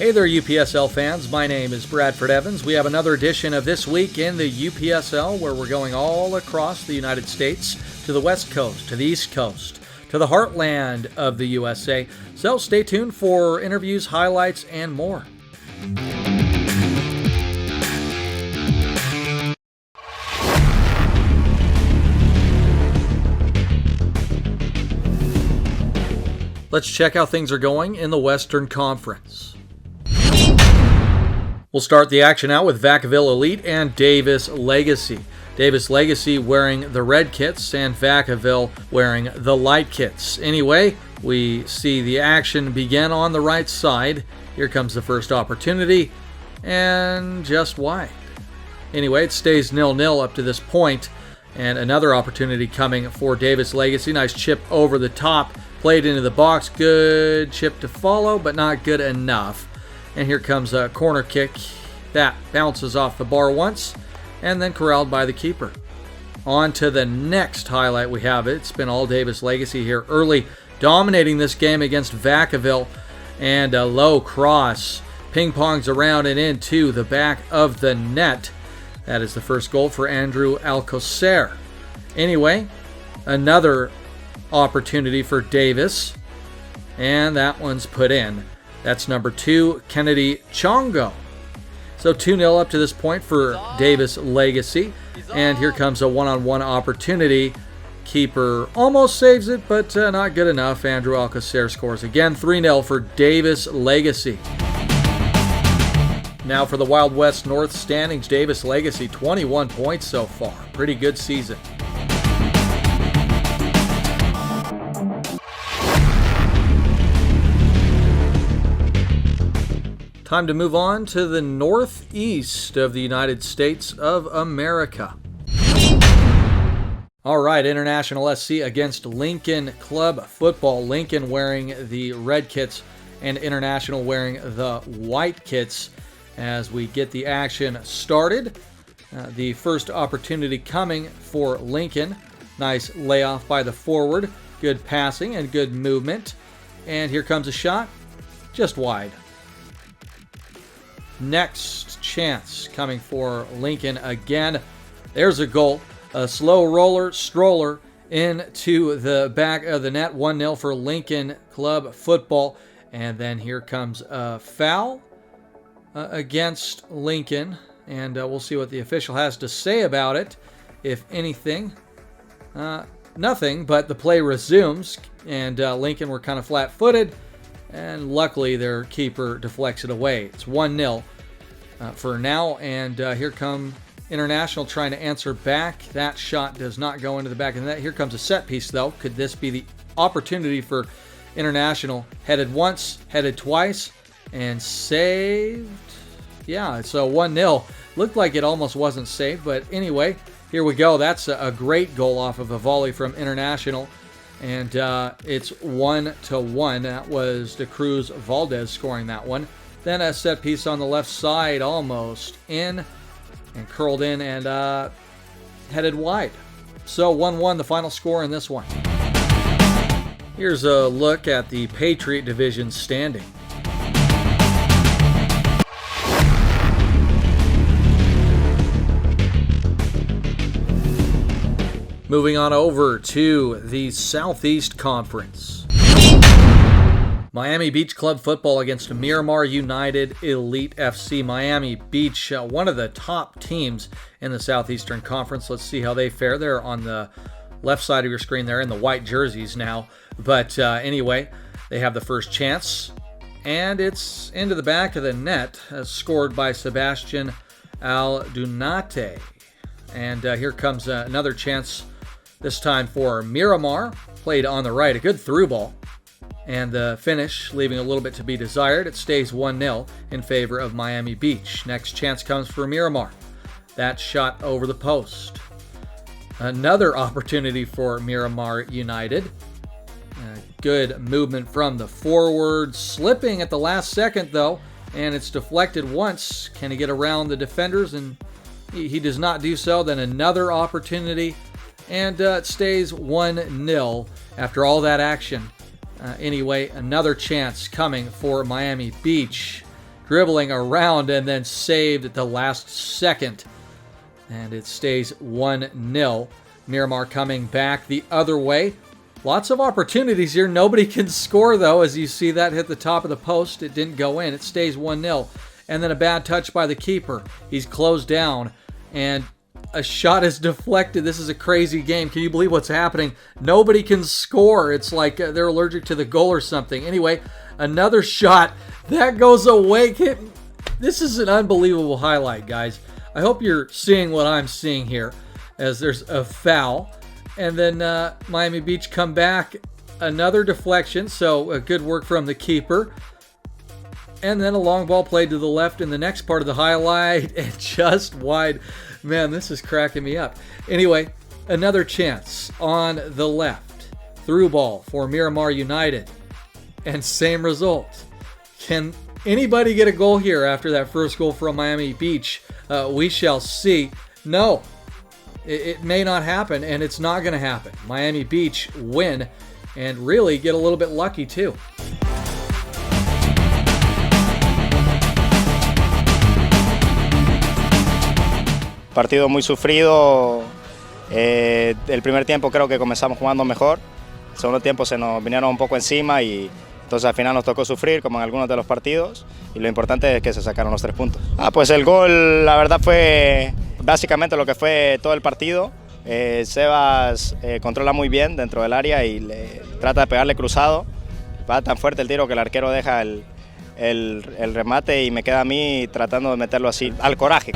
Hey there, UPSL fans. My name is Bradford Evans. We have another edition of This Week in the UPSL, where we're going all across the United States, to the West Coast, to the East Coast, to the heartland of the USA. So stay tuned for interviews, highlights, and more. Let's check how things are going in the Western Conference. We'll start the action out with Vacaville Elite and Davis Legacy. Davis Legacy wearing the red kits and Vacaville wearing the light kits. Anyway, we see the action begin on the right side. Here comes the first opportunity, and just wide. Anyway, it stays 0-0 up to this point, and another opportunity coming for Davis Legacy. Nice chip over the top, played into the box. Good chip to follow, but not good enough. And here comes a corner kick that bounces off the bar once and then corralled by the keeper. On to the next highlight we have. It's been all Davis Legacy here early, dominating this game against Vacaville. And a low cross ping-pongs around and into the back of the net. That is the first goal for Andrew Alcocer. Anyway, another opportunity for Davis, and that one's put in. That's number 2, Kennedy Chongo. So 2-0 up to this point for Davis Legacy. And here comes a one-on-one opportunity. Keeper almost saves it, but not good enough. Andrew Alcocer scores again. 3-0 for Davis Legacy. Now for the Wild West North standings, Davis Legacy 21 points so far. Pretty good season. Time to move on to the northeast of the United States of America. All right, International SC against Lincoln Club Football. Lincoln wearing the red kits and International wearing the white kits as we get the action started. The first opportunity coming for Lincoln. Nice layoff by the forward. Good passing and good movement. And here comes a shot, just wide. Next chance coming for Lincoln again. There's a goal. A slow stroller into the back of the net. 1-0 for Lincoln Club Football. And then here comes a foul against Lincoln. And we'll see what the official has to say about it. If anything, nothing, but the play resumes. And Lincoln were kind of flat-footed. And luckily, their keeper deflects it away. It's 1-0 for now. And here come International trying to answer back. That shot does not go into the back of the net. Here comes a set piece, though. Could this be the opportunity for International? Headed once, headed twice, and saved. Yeah, so 1-0. Looked like it almost wasn't saved, but anyway, here we go. That's a great goal off of a volley from International. And it's 1-1. That was De Cruz Valdez scoring that one. Then a set piece on the left side, almost in, and curled in and headed wide. So 1-1, the final score in this one. Here's a look at the Patriot Division standing. Moving on over to the Southeast Conference. Miami Beach Club Football against Miramar United Elite FC. Miami Beach, one of the top teams in the Southeastern Conference. Let's see how they fare. They're on the left side of your screen there in the white jerseys now. But anyway, they have the first chance. And it's into the back of the net, scored by Sebastian Aldunate. And here comes another chance. This time for Miramar, played on the right, a good through ball. And the finish, leaving a little bit to be desired. It stays 1-0 in favor of Miami Beach. Next chance comes for Miramar. That shot over the post. Another opportunity for Miramar United. Good movement from the forward. Slipping at the last second, though. And it's deflected once. Can he get around the defenders? And he does not do so. Then another opportunity. And it stays 1-0 after all that action. Anyway, another chance coming for Miami Beach. dribbling around and then saved at the last second. And it stays 1-0. Miramar coming back the other way. Lots of opportunities here. Nobody can score, though. As you see, that hit the top of the post. It didn't go in. It stays 1-0. And then a bad touch by the keeper. He's closed down, and a shot is deflected. This is a crazy game. Can you believe what's happening? Nobody can score. It's like they're allergic to the goal or something. Anyway, another shot. That goes away. This is an unbelievable highlight, guys. I hope you're seeing what I'm seeing here, as there's a foul. And then Miami Beach come back. Another deflection, so good work from the keeper. And then a long ball played to the left in the next part of the highlight, and just wide. Man, this is cracking me up. Anyway, another chance on the left. Through ball for Miramar United. And same result. Can anybody get a goal here after that first goal from Miami Beach? We shall see. No, it may not happen, and it's not going to happen. Miami Beach win and really get a little bit lucky too. Partido muy sufrido. El primer tiempo creo que comenzamos jugando mejor. El segundo tiempo se nos vinieron un poco encima y entonces al final nos tocó sufrir como en algunos de los partidos, y lo importante es que se sacaron los 3 puntos. Pues el gol la verdad fue básicamente lo que fue todo el partido. Sebas controla muy bien dentro del área y trata de pegarle cruzado. Va tan fuerte el tiro que el arquero deja el remate y me queda a mí tratando de meterlo así al coraje.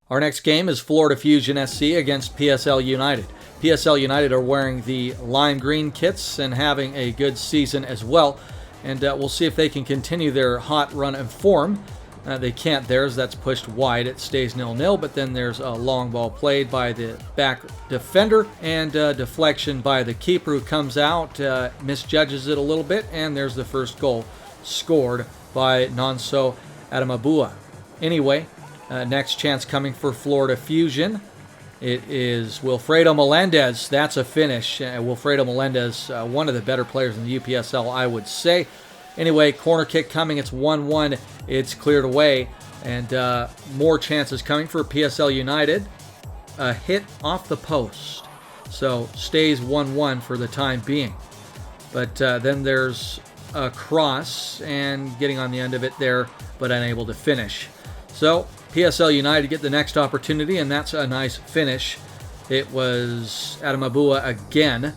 Our next game is Florida Fusion SC against PSL United. PSL United are wearing the lime green kits and having a good season as well. And we'll see if they can continue their hot run of form. They can't. Theirs, that's pushed wide. It stays 0-0, but then there's a long ball played by the back defender and deflection by the keeper, who comes out, misjudges it a little bit, and there's the first goal scored by Nonso Adamabua. Anyway, next chance coming for Florida Fusion. It is Wilfredo Melendez. That's a finish. Wilfredo Melendez, one of the better players in the UPSL, I would say. Anyway, corner kick coming. It's 1-1. It's cleared away. And more chances coming for PSL United. A hit off the post. So stays 1-1 for the time being. But then there's a cross and getting on the end of it there, but unable to finish. So PSL United get the next opportunity, and that's a nice finish. It was Adamabua again,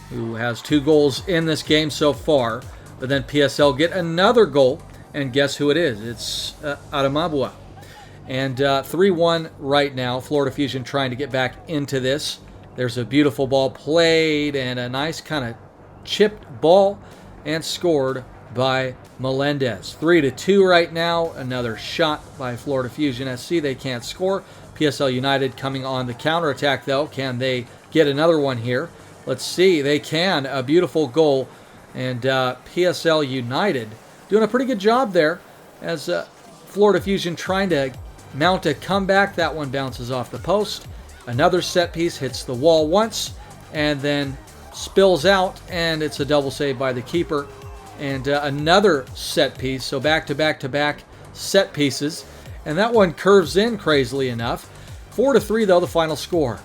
who has 2 goals in this game so far. But then PSL get another goal, and guess who it is? It's Adamabua. And 3-1 right now. Florida Fusion trying to get back into this. There's a beautiful ball played and a nice kind of chipped ball, and scored by Melendez. 3-2 right now. Another shot by Florida Fusion SC. They can't score. PSL United coming on the counterattack, though. Can they get another one here? Let's see. They can. A beautiful goal. And PSL United doing a pretty good job there, as Florida Fusion trying to mount a comeback. That one bounces off the post. Another set piece hits the wall once and then spills out, and it's a double save by the keeper. And another set piece, so back-to-back-to-back set pieces. And that one curves in, crazily enough. 4-3, though, the final score.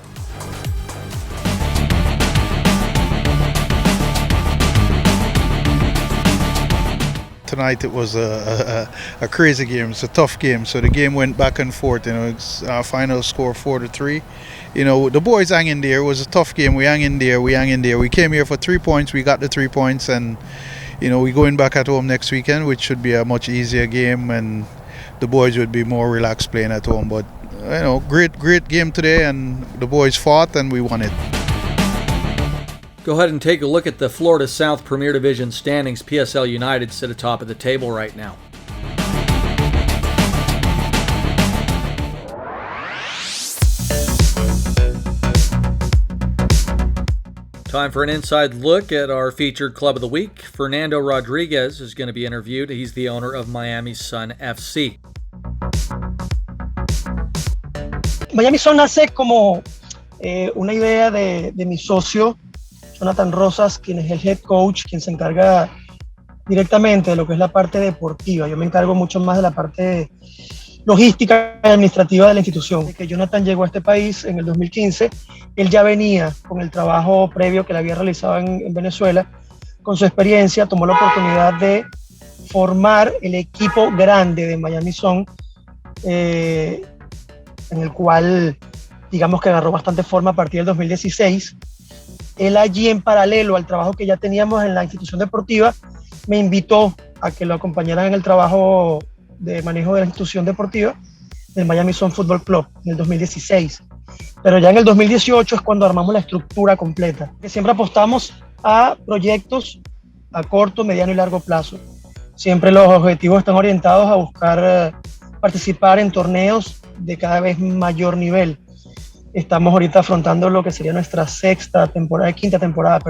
Tonight it was a crazy game. It's a tough game. So the game went back and forth. You know, it's our final score 4-3. You know, the boys hang in there. It was a tough game. We hang in there. We came here for 3 points. We got the 3 points, and you know, we're going back at home next weekend, which should be a much easier game, and the boys would be more relaxed playing at home. But you know, great game today, and the boys fought and we won it. Go ahead and take a look at the Florida South Premier Division standings. PSL United sit atop of the table right now. Time for an inside look at our featured club of the week. Fernando Rodriguez is going to be interviewed. He's the owner of Miami Sun FC. Miami Sun nace como una idea de mi socio Jonathan Rosas, quien es el head coach, quien se encarga directamente de lo que es la parte deportiva. Yo me encargo mucho más de la parte logística y administrativa de la institución. Desde que Jonathan llegó a este país en el 2015, él ya venía con el trabajo previo que le había realizado en Venezuela. Con su experiencia tomó la oportunidad de formar el equipo grande de Miami Son, en el cual digamos que agarró bastante forma a partir del 2016. Él allí, en paralelo al trabajo que ya teníamos en la institución deportiva, me invitó a que lo acompañara en el trabajo de manejo de la institución deportiva del Miami Sun Football Club en el 2016. Pero ya en el 2018 es cuando armamos la estructura completa, que siempre apostamos a proyectos a corto, mediano y largo plazo. Siempre los objetivos están orientados a buscar participar en torneos de cada vez mayor nivel. Estamos ahorita afrontando lo que sería nuestra quinta temporada,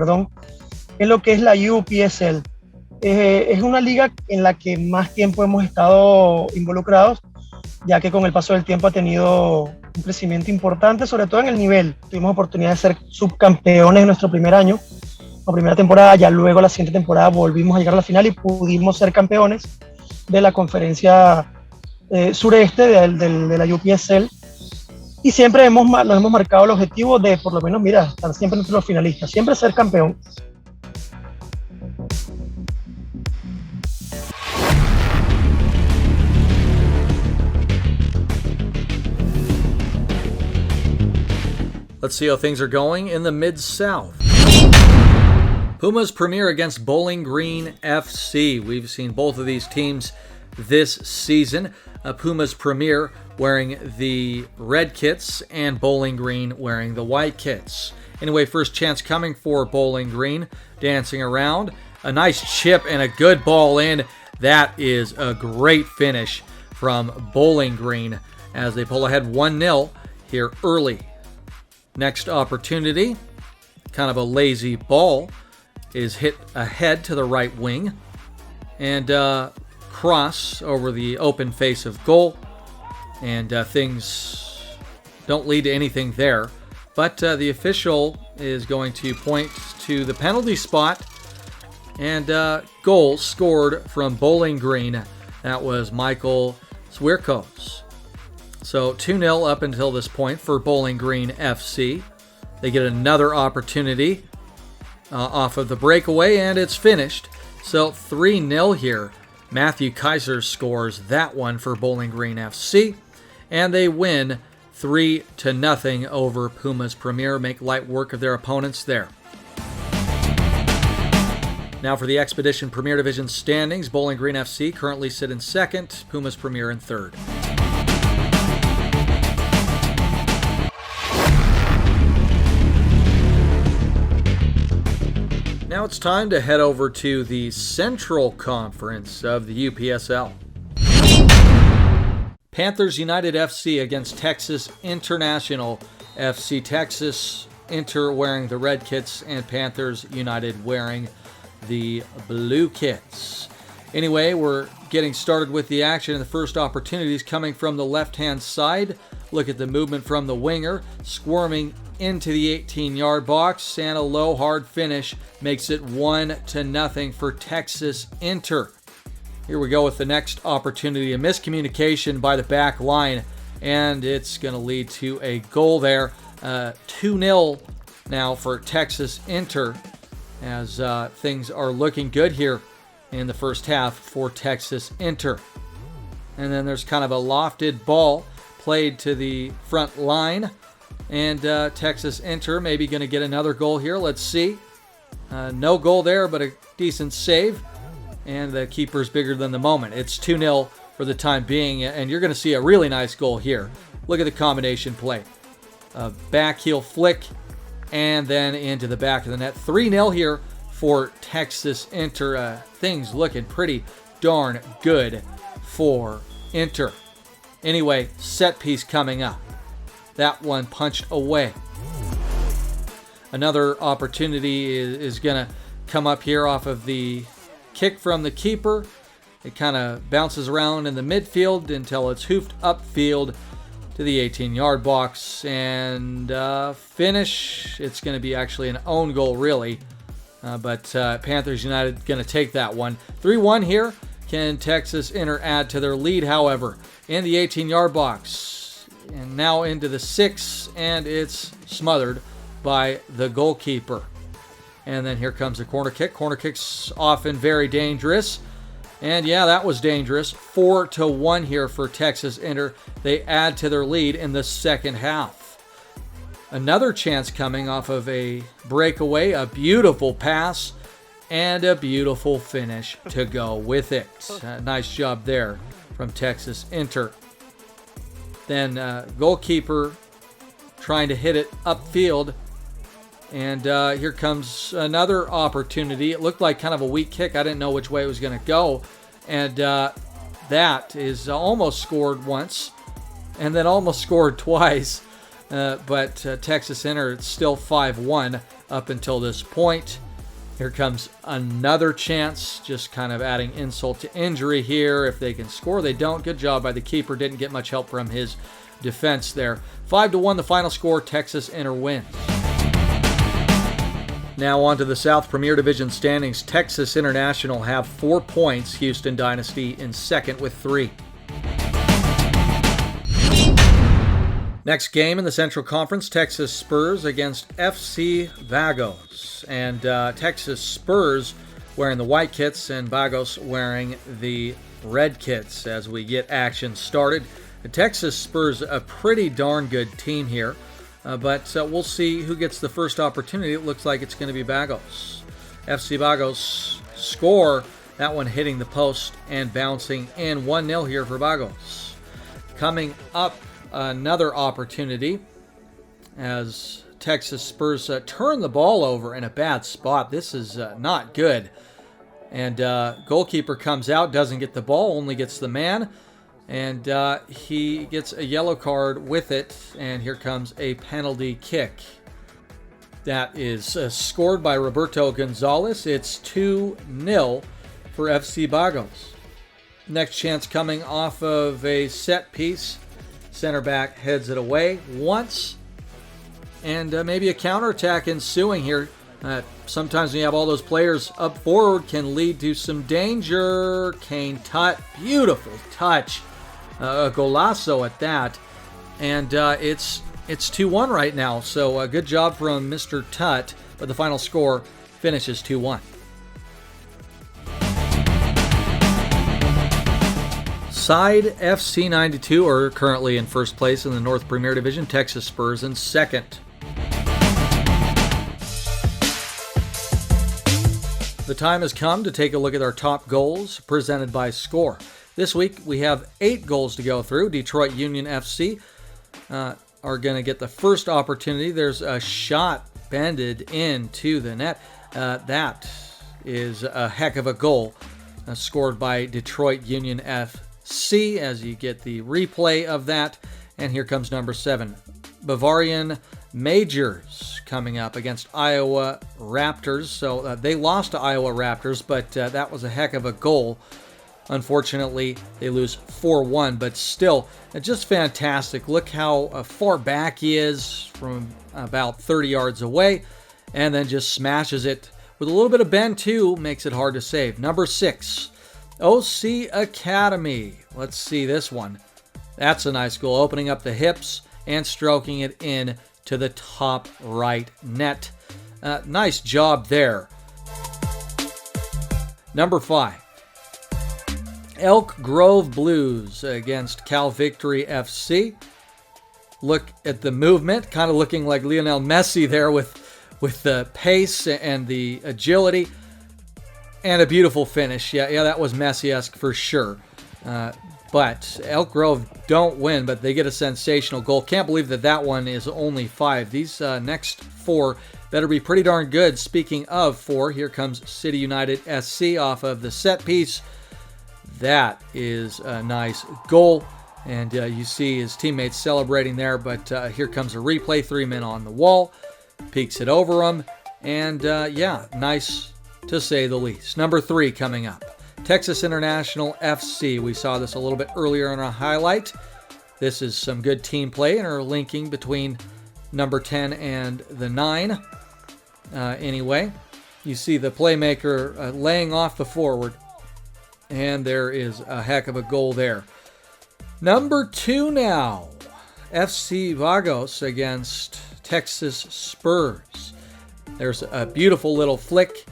en lo que es la UPSL. Es una liga en la que más tiempo hemos estado involucrados, ya que con el paso del tiempo ha tenido un crecimiento importante, sobre todo en el nivel. Tuvimos oportunidad de ser subcampeones en nuestro primer año, la primera temporada, ya luego la siguiente temporada volvimos a llegar a la final y pudimos ser campeones de la conferencia sureste de la UPSL. Y siempre nos hemos marcado el objetivo de, por lo menos, estar siempre entre los finalistas, siempre ser campeón. Let's see how things are going in the Mid-South. Puma's premiere against Bowling Green FC. We've seen both of these teams this season. Puma's premiere wearing the red kits and Bowling Green wearing the white kits. Anyway, first chance coming for Bowling Green. Dancing around. A nice chip and a good ball in. That is a great finish from Bowling Green as they pull ahead 1-0 here early. Next opportunity, kind of a lazy ball, is hit ahead to the right wing. And cross over the open face of goal. And things don't lead to anything there. But the official is going to point to the penalty spot. And goal scored from Bowling Green. That was Michael Swierkos. So 2-0 up until this point for Bowling Green FC. They get another opportunity off of the breakaway, and it's finished. So 3-0 here. Matthew Kaiser scores that one for Bowling Green FC, and they win 3-0 over Puma's Premier, make light work of their opponents there. Now for the Expedition Premier Division standings, Bowling Green FC currently sit in second, Puma's Premier in third. Now it's time to head over to the Central Conference of the UPSL. Panthers United FC against Texas International FC. Texas Inter wearing the red kits and Panthers United wearing the blue kits. Anyway, we're getting started with the action. The first opportunities coming from the left-hand side. Look at the movement from the winger, squirming into the 18-yard box, and a low, hard finish makes it 1-0 for Texas Inter. Here we go with the next opportunity. A miscommunication by the back line, and it's going to lead to a goal there. 2-0 now for Texas Inter, as things are looking good here in the first half for Texas Inter. And then there's kind of a lofted ball played to the front line. And Texas Inter maybe going to get another goal here. Let's see. No goal there, but a decent save. And the keeper's bigger than the moment. It's 2-0 for the time being. And you're going to see a really nice goal here. Look at the combination play. A back heel flick. And then into the back of the net. 3-0 here for Texas Inter. Things looking pretty darn good for Inter. Anyway, set piece coming up. That one punched away. Another opportunity is going to come up here off of the kick from the keeper. It kind of bounces around in the midfield until it's hoofed upfield to the 18-yard box and finish. It's going to be actually an own goal, really. But Panthers United going to take that one. 3-1 here. Can Texas Inter add to their lead, however, in the 18-yard box? And now into the 6, and it's smothered by the goalkeeper. And then here comes a corner kick. Corner kicks often very dangerous. And yeah, that was dangerous. 4-1 here for Texas Inter. They add to their lead in the second half. Another chance coming off of a breakaway, a beautiful pass, and a beautiful finish to go with it. Nice job there from Texas Inter. Then goalkeeper trying to hit it upfield. And here comes another opportunity. It looked like kind of a weak kick. I didn't know which way it was going to go. And that is almost scored once and then almost scored twice. But Texas Inter, it's still 5-1 up until this point. Here comes another chance, just kind of adding insult to injury here. If they can score, they don't. Good job by the keeper. Didn't get much help from his defense there. 5-1, the final score. Texas Inter wins. Now on to the South Premier Division standings. Texas International have 4 points. Houston Dynasty in second with 3. Next game in the Central Conference, Texas Spurs against FC Vagos. And Texas Spurs wearing the white kits and Vagos wearing the red kits as we get action started. The Texas Spurs, a pretty darn good team here. But we'll see who gets the first opportunity. It looks like it's going to be Vagos. FC Vagos score. That one hitting the post and bouncing in. 1-0 here for Vagos. Coming up, another opportunity as Texas Spurs turn the ball over in a bad spot. This is not good. And goalkeeper comes out, doesn't get the ball, only gets the man. And he gets a yellow card with it, and here comes a penalty kick. That is scored by Roberto Gonzalez. It's 2-0 for FC Vagos. Next chance coming off of a set piece. Center back heads it away once, and maybe a counterattack ensuing here. Sometimes when you have all those players up forward can lead to some danger. Kane Tut, beautiful touch. A golazo at that, and it's 2-1 right now, so good job from Mr. Tut, but the final score finishes 2-1. Side FC 92 are currently in first place in the North Premier Division, Texas Spurs in second. The time has come to take a look at our top goals presented by Score. This week, we have 8 goals to go through. Detroit Union FC are going to get the first opportunity. There's a shot bended into the net. That is a heck of a goal scored by Detroit Union FC as you get the replay of that. And here comes number 7. Bavarian Majors coming up against Iowa Raptors. So they lost to Iowa Raptors, but that was a heck of a goal. Unfortunately, they lose 4-1, but still, just fantastic. Look how far back he is from about 30 yards away, and then just smashes it with a little bit of bend, too. Makes it hard to save. Number 6, OC Academy. Let's see this one. That's a nice goal, opening up the hips and stroking it in to the top right net. Nice job there. Number 5. Elk Grove Blues against Cal Victory FC. Look at the movement, kind of looking like Lionel Messi there with the pace and the agility. And a beautiful finish. Yeah, that was Messi-esque for sure. But Elk Grove don't win, but they get a sensational goal. Can't believe that one is only 5. These next 4 better be pretty darn good. Speaking of 4, here comes City United SC off of the set piece. That is a nice goal, and you see his teammates celebrating there, but here comes a replay, 3 men on the wall, peeks it over him, and nice to say the least. Number 3 coming up, Texas International FC. We saw this a little bit earlier in our highlight. This is some good team play and are linking between number 10 and the 9. Anyway, you see the playmaker laying off the forward, and there is a heck of a goal there. Number 2 now, FC Vagos against Texas Spurs. There's a beautiful little flick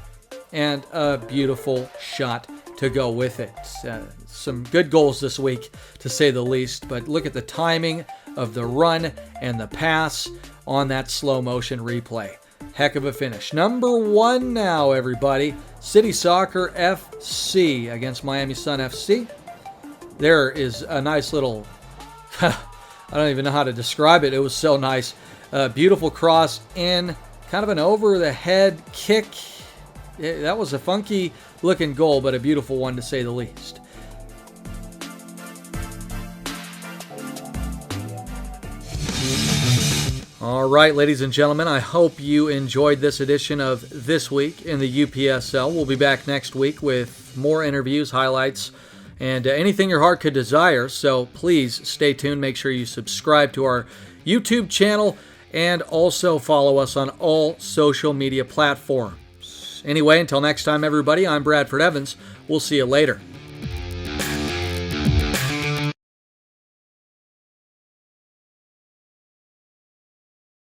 and a beautiful shot to go with it. Some good goals this week, to say the least, but look at the timing of the run and the pass on that slow motion replay. Heck of a finish. Number 1 now, everybody. City Soccer FC against Miami Sun FC. There is a nice little, I don't even know how to describe it. It was so nice. Beautiful cross in, kind of an over-the-head kick. That was a funky-looking goal, but a beautiful one to say the least. All right, ladies and gentlemen, I hope you enjoyed this edition of This Week in the UPSL. We'll be back next week with more interviews, highlights, and anything your heart could desire. So please stay tuned. Make sure you subscribe to our YouTube channel and also follow us on all social media platforms. Anyway, until next time, everybody, I'm Bradford Evans. We'll see you later.